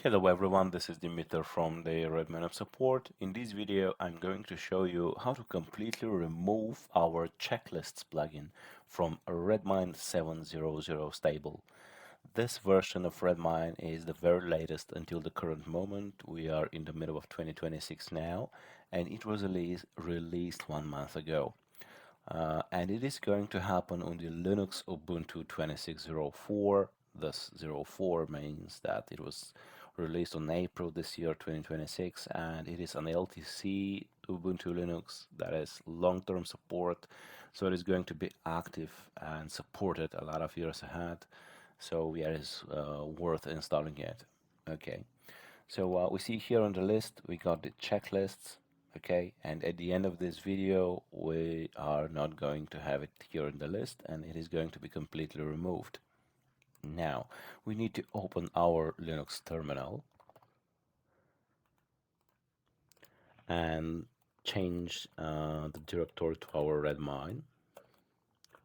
Hello everyone, this is Dimitar from the RedmineUP support. In this video, I'm going to show you how to completely remove our checklists plugin from a Redmine 7.0.0 stable. This version of Redmine is the very latest until the current moment. We are in the middle of 2026 now, and it was released 1 month ago. And it is going to happen on the Linux Ubuntu 26.04. This 04 means that it was released on April this year, 2026, and it is an LTC Ubuntu Linux that is long-term support, so it is going to be active and supported a lot of years ahead. So yeah, it is worth installing it. Okay, so we see here on the list we got the checklists. Okay, and at the end of this video we are not going to have it here in the list, and it is going to be completely removed. Now we need to open our Linux terminal and change the directory to our Redmine.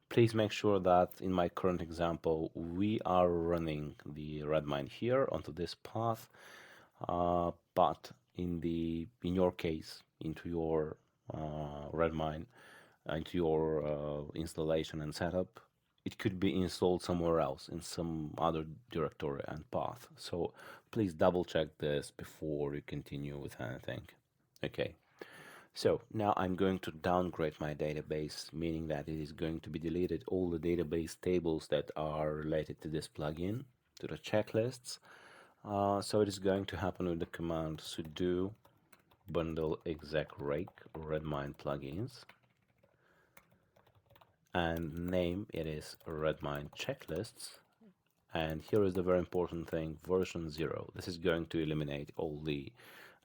Please make sure that in my current example we are running the Redmine here onto this path, but in your case, into your Redmine, into your installation and setup, it could be installed somewhere else in some other directory and path. So please double check this before you continue with anything. Okay, so now I'm going to downgrade my database, meaning that it is going to be deleted all the database tables that are related to this plugin, to the checklists. So it is going to happen with the command sudo bundle exec rake redmine plugins, and name it is Redmine checklists. And here is the very important thing, version 0. This is going to eliminate all the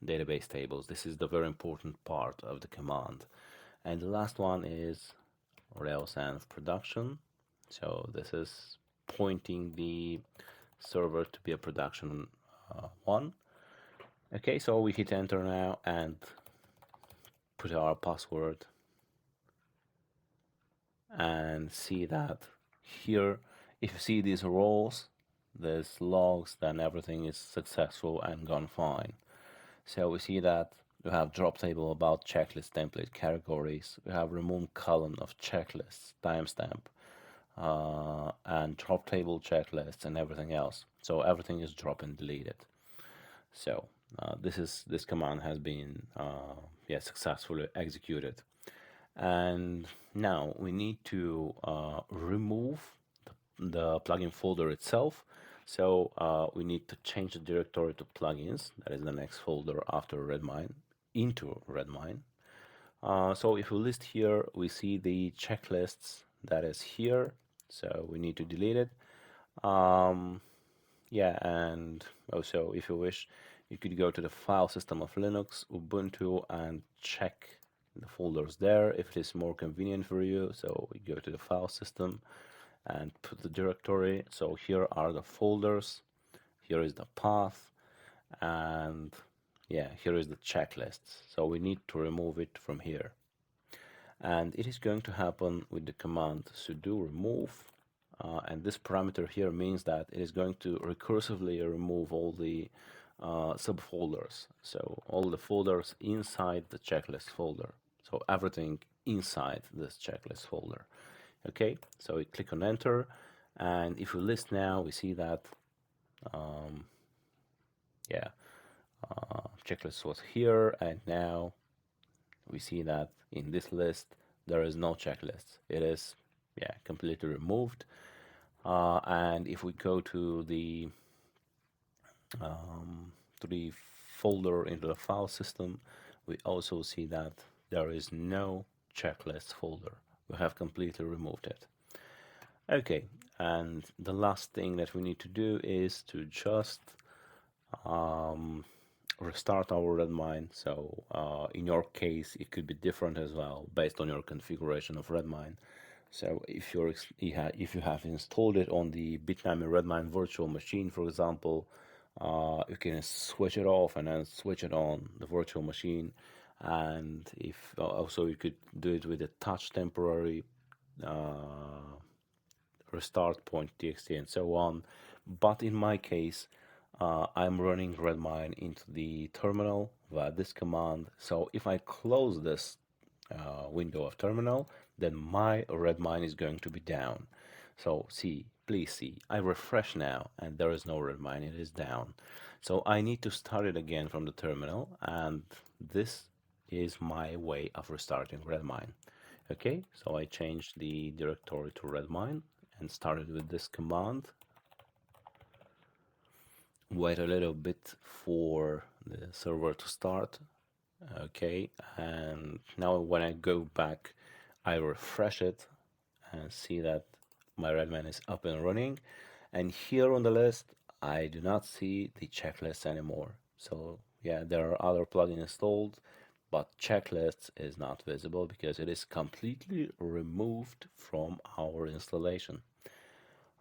database tables. This is the very important part of the command. And the last one is Rails and production. So this is pointing the server to be a production one. Okay, so we hit enter now and put our password and see that here, if you see these rows, these logs, then everything is successful and gone fine. So we see that we have drop table about checklist template categories, we have remove column of checklists, timestamp, and drop table checklists and everything else. So everything is drop and deleted. So this command has been successfully executed. And now we need to remove the plugin folder itself. So we need to change the directory to plugins, that is the next folder after Redmine, into Redmine. So if we list here, we see the checklists that is here, so we need to delete it. And also if you wish, you could go to the file system of Linux, Ubuntu, and check the folders there if it is more convenient for you. So we go to the file system and put the directory. So here are the folders, here is the path, and here is the checklists. So we need to remove it from here. And it is going to happen with the command sudo remove. And this parameter here means that it is going to recursively remove all the subfolders. So all the folders inside the checklist folder. So everything inside this checklist folder. Okay, so we click on enter, and if we list now, we see that checklist was here, and now we see that in this list there is no checklist. It is completely removed. And if we go to the folder into the file system, we also see that there is no checklist folder. We have completely removed it. Okay, and the last thing that we need to do is to just restart our Redmine. So in your case, it could be different as well based on your configuration of Redmine. So if you have installed it on the Bitnami Redmine virtual machine, for example, you can switch it off and then switch it on the virtual machine. And if also you could do it with a touch temporary restart point txt and so on. But in my case, I'm running Redmine into the terminal via this command. So if I close this window of terminal, then my Redmine is going to be down. So see, please see, I refresh now and there is no Redmine, it is down. So I need to start it again from the terminal, and this is my way of restarting Redmine. Okay, so I changed the directory to Redmine and started with this command. Wait a little bit for the server to start. Okay, and now when I go back, I refresh it and see that my Redmine is up and running. And here on the list, I do not see the checklist anymore. So yeah, there are other plugins installed, but checklists is not visible because it is completely removed from our installation.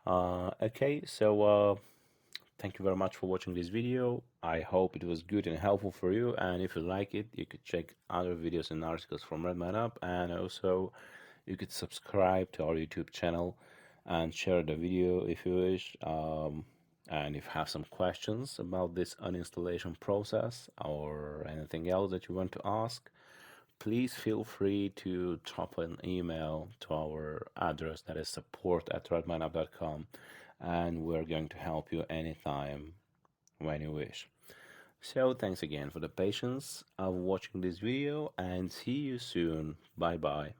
Okay, so thank you very much for watching this video. I hope it was good and helpful for you, and if you like it, you could check other videos and articles from RedmineUP, and also you could subscribe to our YouTube channel and share the video if you wish. And if you have some questions about this uninstallation process or anything else that you want to ask, please feel free to drop an email to our address, that is support@redmineup.com, and we're going to help you anytime when you wish. So thanks again for the patience of watching this video, and see you soon. Bye bye.